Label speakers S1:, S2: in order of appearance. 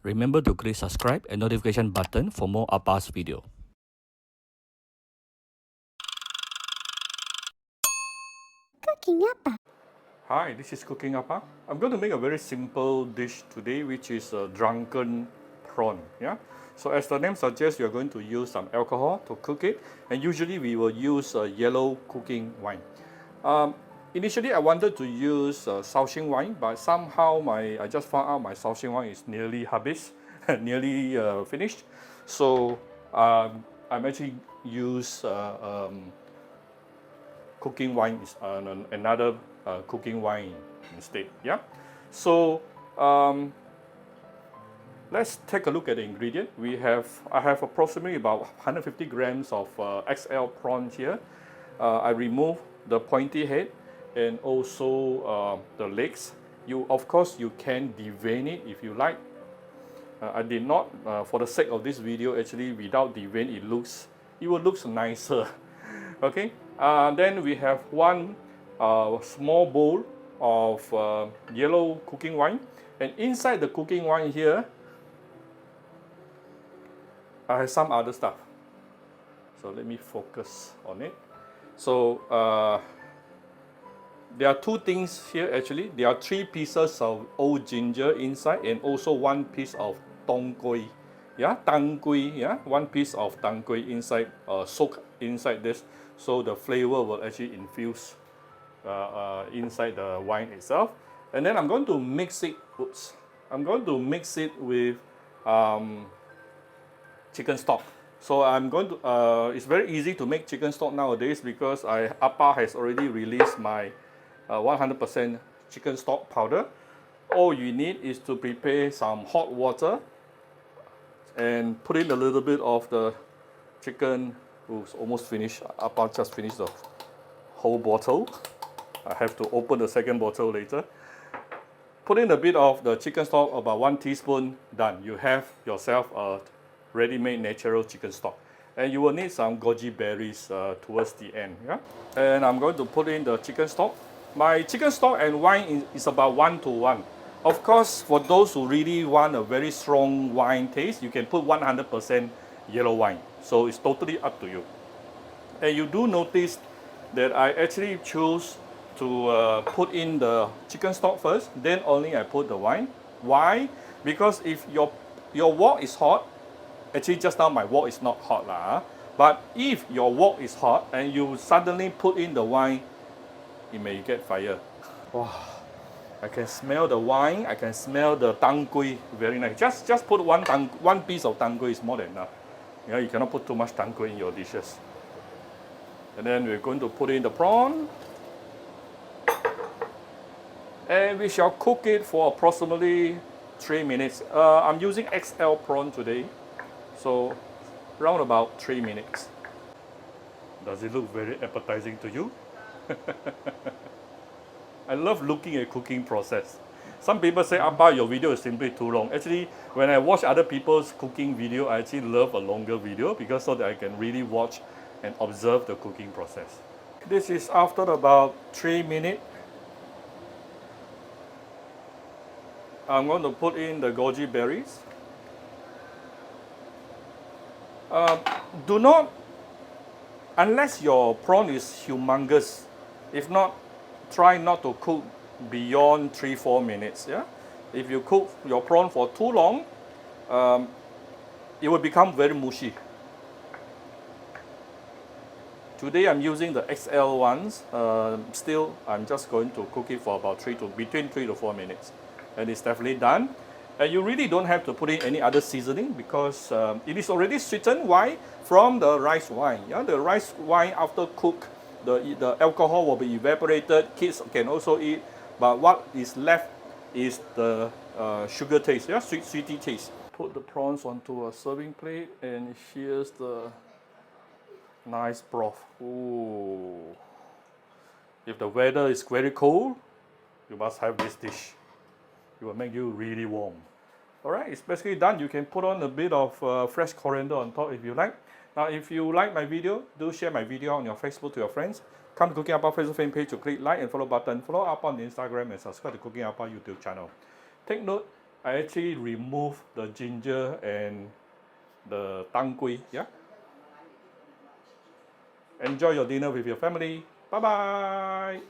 S1: Remember to click subscribe and notification button for more Appa's video.
S2: Cooking Appa.
S3: Hi, this is Cooking Appa. I'm going to make a very simple dish today, which is a drunken prawn. Yeah. So as the name suggests, we are going to use some alcohol to cook it, and usually we will use yellow cooking wine. Initially, I wanted to use Hsing wine, but somehow I just found out my Hsing wine is nearly habis, nearly finished. So I'm actually use cooking wine is another cooking wine instead. Yeah. So let's take a look at the ingredient. I have approximately about 150 grams of XL prawns here. I remove the pointy head and also the legs. Of course you can devein it if you like. I did not, for the sake of this video, actually without devein it will look nicer. Okay. Then we have one small bowl of yellow cooking wine, and inside the cooking wine here I have some other stuff. So let me focus on it. So there are two things here actually. There are 3 pieces of old ginger inside and also 1 piece of tong gui. Yeah, tang gui. Yeah, 1 piece of tang gui inside, soaked inside this. So the flavor will actually infuse inside the wine itself. And then I'm going to mix it. Oops. I'm going to mix it with chicken stock. So I'm going to. It's very easy to make chicken stock nowadays because Appa has already released my 100% chicken stock powder. All you need is to prepare some hot water and put in a little bit of the chicken. It's almost finished. Appa just finished the whole bottle. I have to open the second bottle later. Put in a bit of the chicken stock, about 1 teaspoon, done. You have yourself a ready-made natural chicken stock. And you will need some goji berries towards the end. Yeah? And I'm going to put in the chicken stock. My chicken stock and wine is about 1 to 1. Of course, for those who really want a very strong wine taste, you can put 100% yellow wine. So it's totally up to you. And you do notice that I actually choose to put in the chicken stock first, then only I put the wine. Why? Because if your wok is hot, actually just now my wok is not hot lah, but if your wok is hot and you suddenly put in the wine, it may get fire. Wow. I can smell the wine, I can smell the tang gui, very nice. Just put one piece of tang gui is more than enough. Yeah, you cannot put too much tang gui in your dishes. And then we're going to put in the prawn. And we shall cook it for approximately 3 minutes. I'm using XL prawn today, so around about 3 minutes. Does it look very appetizing to you? I love looking at cooking process. Some people say, Appa, your video is simply too long. Actually, when I watch other people's cooking video, I actually love a longer video because so that I can really watch and observe the cooking process. This is after about 3 minutes. I'm going to put in the goji berries. Do not, unless your prawn is humongous, if not, try not to cook beyond 3-4 minutes. Yeah, if you cook your prawn for too long, it will become very mushy. Today I'm using the XL ones. Still, I'm just going to cook it for about between 3 to 4 minutes, and it's definitely done. And you really don't have to put in any other seasoning because it is already sweetened. Why? From the rice wine. Yeah, the rice wine after cooked, the alcohol will be evaporated. Kids can also eat, but what is left is the sugar taste, yeah, sweety taste. Put the prawns onto a serving plate, and here's the nice broth. Ooh. If the weather is very cold, you must have this dish. It will make you really warm. Alright, it's basically done. You can put on a bit of fresh coriander on top if you like. Now, if you like my video, do share my video on your Facebook to your friends. Come to Cooking Appa Facebook fan page to click like and follow button. Follow up on Instagram and subscribe to Cooking Appa YouTube channel. Take note, I actually remove the ginger and the tang gui. Yeah. Enjoy your dinner with your family. Bye bye.